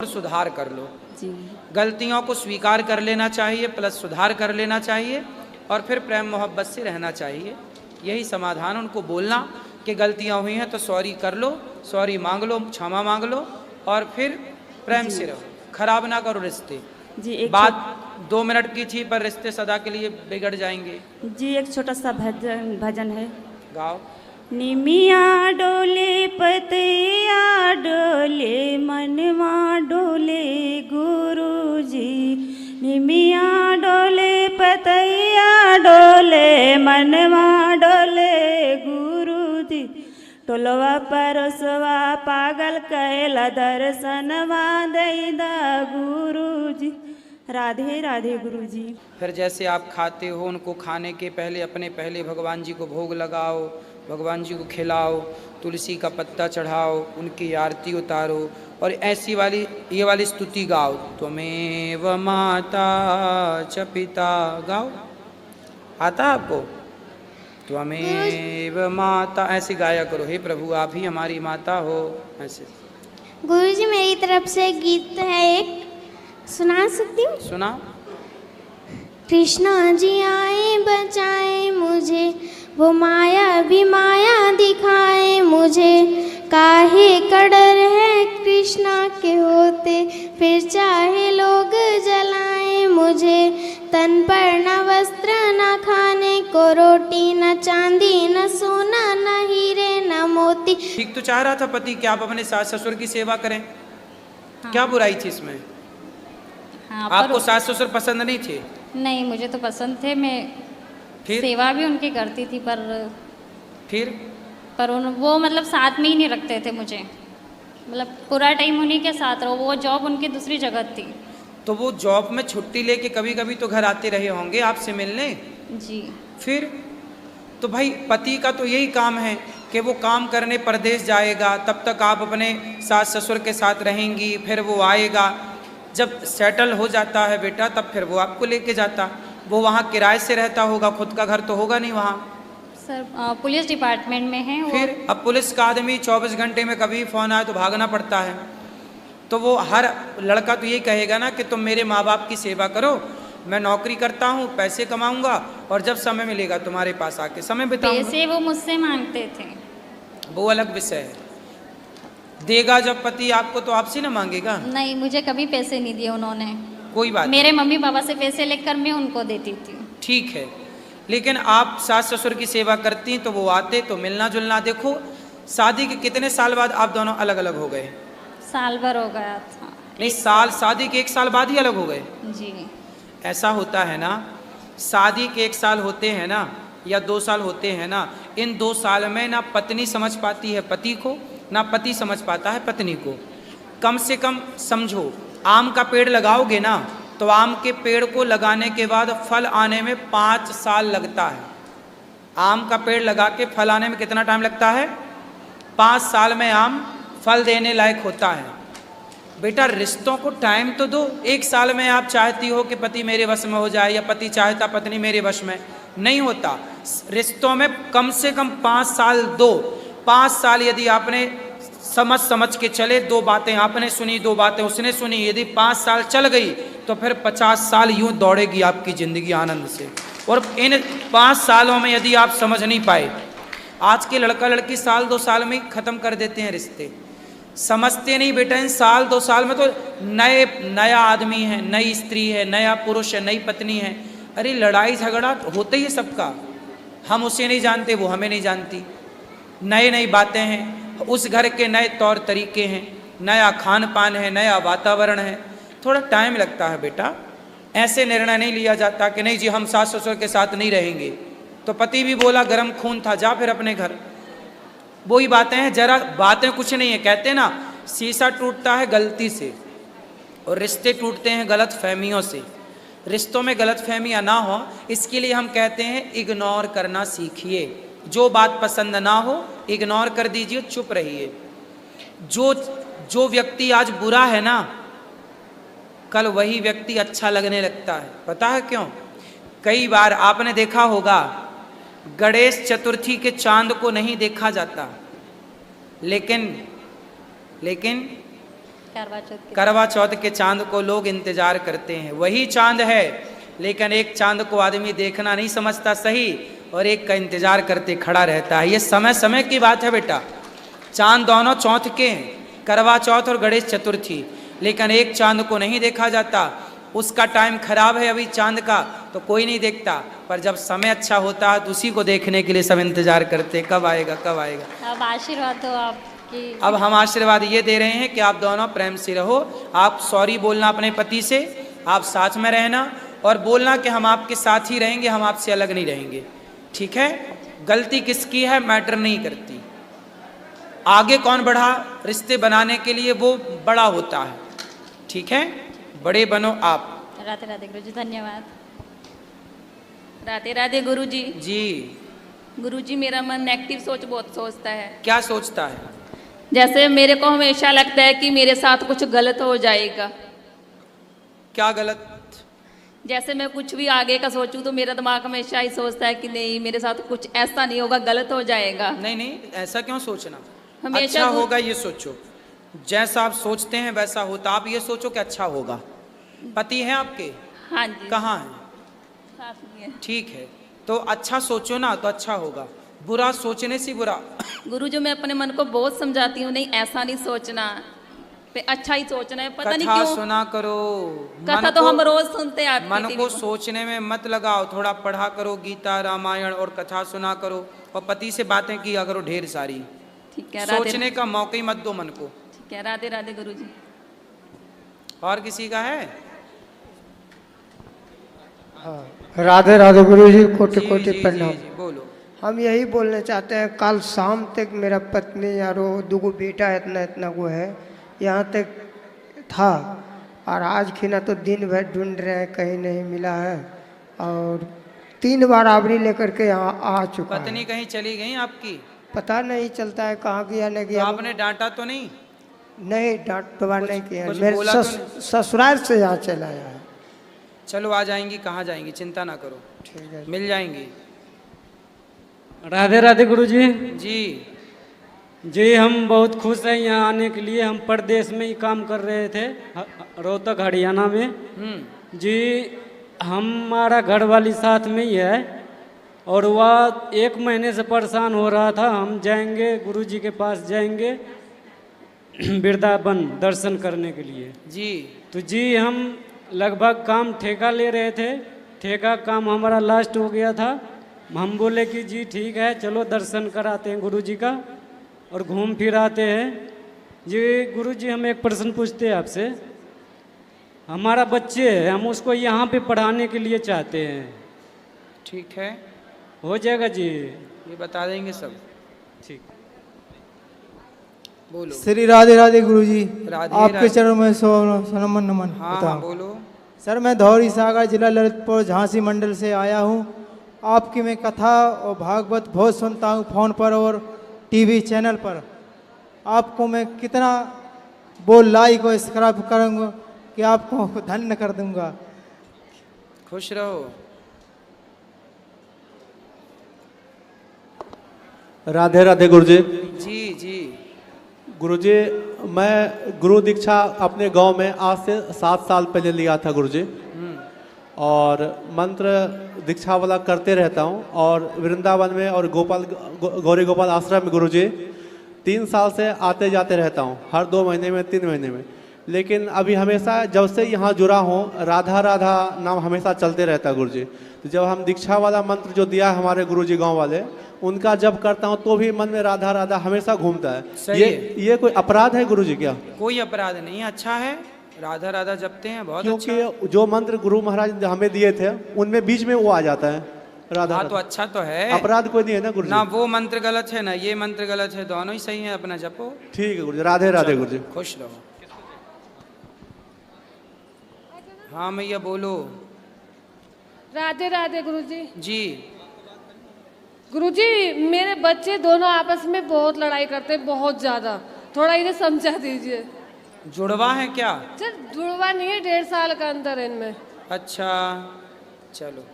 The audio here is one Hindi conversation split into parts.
सुधार कर लो। जी गलतियों को स्वीकार कर लेना चाहिए प्लस सुधार कर लेना चाहिए और फिर प्रेम मोहब्बत से रहना चाहिए। यही समाधान उनको बोलना कि गलतियां हुई हैं तो सॉरी कर लो, सॉरी मांग लो, क्षमा मांग लो और फिर प्रेम जी। से रहो, खराब ना करो रिश्ते। जी एक बात 2 मिनट की थी पर रिश्ते सदा के लिए बिगड़ जाएंगे। जी एक छोटा सा भजन है। गाओ। निमिया डोले पतैया डोले मनवा डोले गुरुजी, निमिया डोले पतैया डोले मनवा डोले गुरुजी, टोलवा परसवा पागल कैला दर्शनवा दैदा गुरुजी, राधे राधे गुरुजी। फिर जैसे आप खाते हो उनको खाने के पहले अपने पहले भगवान जी को भोग लगाओ, भगवान जी को खिलाओ, तुलसी का पत्ता चढ़ाओ, उनकी आरती उतारो और ऐसी वाली ये वाली स्तुति गाओ, त्वमेव माता च पिता। गाओ, आता आपको? त्वमेव माता ऐसे गाया करो, हे प्रभु आप ही हमारी माता हो। ऐसे गुरुजी मेरी तरफ से गीत है एक, सुना सकती हूँ? सुना। कृष्णा जी आए बचाए मुझे, वो माया भी माया दिखाए मुझे, काहे कड़र है कृष्णा के होते, फिर चाहे लोग जलाए मुझे, तन पर न वस्त्र न खाने को रोटी, न चांदी न सोना न हीरे न मोती। ठीक तो चाह रहा था पति कि आप अपने सास ससुर की सेवा करें। हाँ। क्या बुराई थी इसमें? हाँ, आपको सास ससुर पसंद नहीं थे? नहीं मुझे तो पसंद थे, मैं फिर सेवा भी उनकी करती थी फिर पर वो मतलब साथ में ही नहीं रखते थे मुझे, मतलब पूरा टाइम उन्हीं के साथ रहो, वो जॉब उनकी दूसरी जगह थी। तो वो जॉब में छुट्टी लेके कभी कभी तो घर आते रहे होंगे आपसे मिलने। जी फिर तो भाई पति का तो यही काम है कि वो काम करने परदेश जाएगा, तब तक आप अपने सास ससुर के साथ रहेंगी, फिर वो आएगा, जब सेटल हो जाता है बेटा तब फिर वो आपको लेके जाता। वो वहाँ किराए से रहता होगा, खुद का घर तो होगा नहीं वहाँ। सर पुलिस डिपार्टमेंट में है वो। फिर अब पुलिस का आदमी 24 घंटे में कभी फ़ोन आए तो भागना पड़ता है, तो वो हर लड़का तो ये कहेगा ना कि तुम मेरे माँ बाप की सेवा करो, मैं नौकरी करता हूँ, पैसे कमाऊँगा और जब समय मिलेगा तुम्हारे पास आके समय बिताऊंगा। पैसे वो मुझसे मांगते थे। वो अलग विषय है, देगा जब पति आपको तो आपसे ना मांगेगा। नहीं मुझे कभी पैसे नहीं दिए उन्होंने, कोई बात मेरे मम्मी पापा से पैसे लेकर मैं उनको देती थी। ठीक है, लेकिन आप सास ससुर की सेवा करती तो वो आते तो मिलना जुलना। देखो शादी के कितने साल बाद आप दोनों अलग अलग हो गए? साल भर हो गया था। नहीं साल, शादी के 1 साल बाद ही अलग हो गए? जी ऐसा होता है ना, शादी के 1 साल होते हैं ना या 2 साल होते हैं ना, इन 2 साल में ना पत्नी समझ पाती है पति को, ना पति समझ पाता है पत्नी को। कम से कम समझो, आम का पेड़ लगाओगे ना तो आम के पेड़ को लगाने के बाद फल आने में 5 साल लगता है। आम का पेड़ लगा के फल आने में कितना टाइम लगता है? 5 साल में आम फल देने लायक होता है। बेटा रिश्तों को टाइम तो दो। 1 साल में आप चाहती हो कि पति मेरे वश में हो जाए या पति चाहता पत्नी मेरे वश में, नहीं होता। रिश्तों में कम से कम 5 साल दो। 5 साल यदि आपने समझ के चले, 2 बातें आपने सुनी 2 बातें उसने सुनी, यदि 5 साल चल गई तो फिर 50 साल यूं दौड़ेगी आपकी ज़िंदगी आनंद से। और इन 5 सालों में यदि आप समझ नहीं पाए, आज के लड़का लड़की साल 2 साल में ही ख़त्म कर देते हैं रिश्ते, समझते नहीं बेटा। इन साल 2 साल में तो नया आदमी है, नई स्त्री है, नया पुरुष है, नई पत्नी है। अरे लड़ाई झगड़ा होता ही है सबका, हम उसे नहीं जानते वो हमें नहीं जानती, नई नई बातें हैं, उस घर के नए तौर तरीके हैं, नया खान पान है, नया वातावरण है, थोड़ा टाइम लगता है बेटा। ऐसे निर्णय नहीं लिया जाता कि नहीं जी हम सास ससुर के साथ नहीं रहेंगे। तो पति भी बोला गर्म खून था, जा फिर अपने घर। वही बातें हैं, जरा बातें कुछ नहीं है। कहते ना शीशा टूटता है गलती से और रिश्ते टूटते हैं गलत फहमियों से। रिश्तों में गलत फहमियाँ ना हो इसके लिए हम कहते हैं इग्नोर करना सीखिए। जो बात पसंद ना हो इग्नोर कर दीजिए, चुप रहिए। जो व्यक्ति आज बुरा है ना, कल वही व्यक्ति अच्छा लगने लगता है। पता है क्यों? कई बार आपने देखा होगा गणेश चतुर्थी के चांद को नहीं देखा जाता, लेकिन करवा चौथ के करवा चौथ के चांद को लोग इंतजार करते हैं, वही चांद है, लेकिन एक चांद को आदमी देखना नहीं समझता सही और एक का इंतजार करते खड़ा रहता है। ये समय समय की बात है बेटा। चांद दोनों चौथ के हैं, करवा चौथ और गणेश चतुर्थी, लेकिन एक चांद को नहीं देखा जाता। उसका टाइम खराब है अभी चांद का, तो कोई नहीं देखता, पर जब समय अच्छा होता है तो उसी को देखने के लिए सब इंतजार करते, कब आएगा कब आएगा। अब आशीर्वाद हो आपकी। अब हम आशीर्वाद ये दे रहे हैं कि आप दोनों प्रेम से रहो। आप सॉरी बोलना अपने पति से, आप साथ में रहना और बोलना कि हम आपके साथ ही रहेंगे, हम आपसे अलग नहीं रहेंगे, ठीक है। गलती किसकी है मैटर नहीं करती, आगे कौन बढ़ा रिश्ते बनाने के लिए वो बड़ा होता है, ठीक है। बड़े बनो आप। राधे राधे गुरुजी, धन्यवाद। राधे राधे गुरुजी। जी, गुरुजी मेरा मन नेगेटिव सोच बहुत सोचता है। क्या सोचता है? जैसे मेरे को हमेशा लगता है कि मेरे साथ कुछ गलत हो जाएगा। क्या गलत? जैसे मैं कुछ भी आगे का सोचूं तो मेरा दिमाग हमेशा ही सोचता है कि नहीं मेरे साथ कुछ ऐसा नहीं होगा, गलत हो जाएगा। नहीं नहीं, ऐसा क्यों सोचना, हमेशा अच्छा होगा ये सोचो। जैसा आप सोचते हैं वैसा होता। आप ये सोचो कि अच्छा होगा। पति है आपके? हाँ जी। कहाँ है? साथ में है। ठीक है, तो अच्छा सोचो ना तो अच्छा होगा, बुरा सोचने से बुरा। गुरु जो मैं अपने मन को बहुत समझाती हूँ, नहीं ऐसा नहीं सोचना, पे अच्छा ही सोचना है, पता नहीं कथा क्यों। सुना करो। कथा तो हम रोज सुनते हैं आपकी मन टीवी को पर। सोचने में मत लगाओ, थोड़ा पढ़ा करो गीता रामायण और कथा सुना करो और पति से बातें किया करो ढेर सारी। ठीक है, राधे सोचने का मौका ही मत दो मन को। ठीक है, राधे राधे गुरुजी। और किसी का है? हाँ, राधे राधे गुरु जी, कोटि जी, कोटि जी, प्रणाम। जी, जी, बोलो। हम यही बोलना चाहते हैं, कल शाम तक मेरा पत्नी यारो दुगो बेटा इतना इतना को है यहाँ तक था, और आज खिना तो दिन भर ढूंढ रहे हैं, कहीं नहीं मिला है, और 3 बार आवरी लेकर के यहाँ आ चुका है। पत्नी कहीं चली गई आपकी? पता नहीं चलता है कहाँ गया नहीं तो गया। आपने डांटा तो नहीं? नहीं, डांट पवार नहीं किया, कुछ मेरे बोला तो नहीं? ससुराल से यहाँ चला आया है। चलो आ जाएंगी, कहाँ जाएंगी, चिंता ना करो, ठीक है, मिल जाएंगी। राधे राधे गुरुजी। जी जी, हम बहुत खुश हैं यहाँ आने के लिए। हम परदेश में ही काम कर रहे थे, रोहतक हरियाणा में। जी, हमारा घर वाली साथ में ही है और वह 1 महीने से परेशान हो रहा था। हम जाएंगे गुरुजी के पास, जाएंगे वृंदावन दर्शन करने के लिए। जी तो जी, हम लगभग काम ठेका ले रहे थे, ठेका काम हमारा लास्ट हो गया था। हम बोले कि जी ठीक है, चलो दर्शन कराते हैं गुरुजी का और घूम फिर आते हैं। जी गुरुजी, हम एक प्रश्न पूछते हैं आपसे। हमारा बच्चे है, हम उसको यहाँ पे पढ़ाने के लिए चाहते हैं, ठीक है, हो जाएगा जी? ये बता देंगे सब। ठीक। बोलो। श्री राधे राधे गुरुजी, राधे आपके राधे। चरणों में नमन नमन। हाँ बताओ। हाँ बोलो। सर, मैं धौरी सागर जिला ललितपुर झांसी मंडल से आया हूँ। आपकी मैं कथा और भागवत बहुत सुनता हूँ फ़ोन पर और टीवी चैनल पर। आपको मैं कितना वो लाइक और सब्सक्राइब करूँगा कि आपको धन्य कर दूँगा। खुश रहो। राधे राधे गुरुजी। जी जी गुरुजी, मैं गुरु दीक्षा अपने गांव में आज से 7 साल पहले लिया था गुरुजी, और मंत्र दीक्षा वाला करते रहता हूं। और वृंदावन में और गौरी गोपाल आश्रम में गुरुजी 3 साल से आते जाते रहता हूं, हर 2 महीने में 3 महीने में। लेकिन अभी हमेशा जब से यहाँ जुड़ा हूँ, राधा राधा नाम हमेशा चलते रहता है गुरुजी। तो जब हम दीक्षा वाला मंत्र जो दिया है हमारे गुरुजी गांव वाले, उनका जब करता हूँ तो भी मन में राधा राधा हमेशा घूमता है। सही ये कोई अपराध है गुरुजी क्या? कोई अपराध नहीं, अच्छा है, राधा राधा जपते हैं, बहुत अच्छा। क्योंकि जो मंत्र गुरु महाराज हमें दिए थे उनमें बीच में वो आ जाता है राधा हाँ तो राधा। अच्छा तो है, अपराध कोई नहीं है ना गुरुजी? ना वो मंत्र गलत है ना ये मंत्र गलत है, दोनों ही सही है, अपना जपो। ठीक है गुरुजी, राधे राधे चलो, गुरुजी। खुश रहो। हाँ मैया बोलो। राधे राधे गुरुजी। जी गुरुजी, मेरे बच्चे दोनों आपस में बहुत लड़ाई करते हैं, बहुत ज्यादा, थोड़ा इन्हें समझा दीजिए। जुड़वा है क्या? सर जुड़वा नहीं है, 1.5 साल का अंतर है इनमें। अच्छा चलो।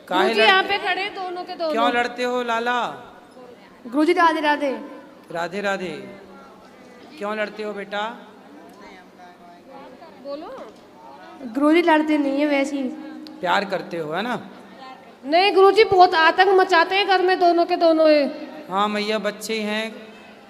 काहे गुरुजी यहाँ पे खड़े हैं दोनों के दोनों। क्यों लड़ते हो लाला? गुरुजी राधे राधे। राधे राधे। क्यों लड़ते हो बेटा? बोलो। गुरुजी लड़ते नहीं है वैसे ही। प्यार करते हो है ना? नहीं गुरुजी, बहुत आतंक मचाते हैं घर में दोनों के दोनों है। हाँ मैया, बच्चे हैं,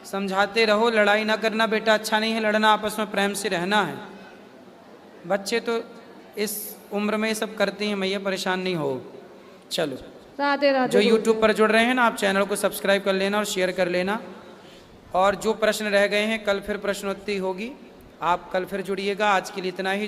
समझाते रहो, लड़ाई ना करना बेटा, अच्छा नहीं है लड़ना, आपस में प्रेम से रहना है। बच्चे तो इस उम्र में ये सब करते हैं मैया, परेशान नहीं हो। चलो, राधे राधे। जो YouTube पर जुड़ रहे हैं ना, आप चैनल को सब्सक्राइब कर लेना और शेयर कर लेना। और जो प्रश्न रह गए हैं कल फिर प्रश्नोत्तरी होगी, आप कल फिर जुड़िएगा। आज के लिए इतना ही। जो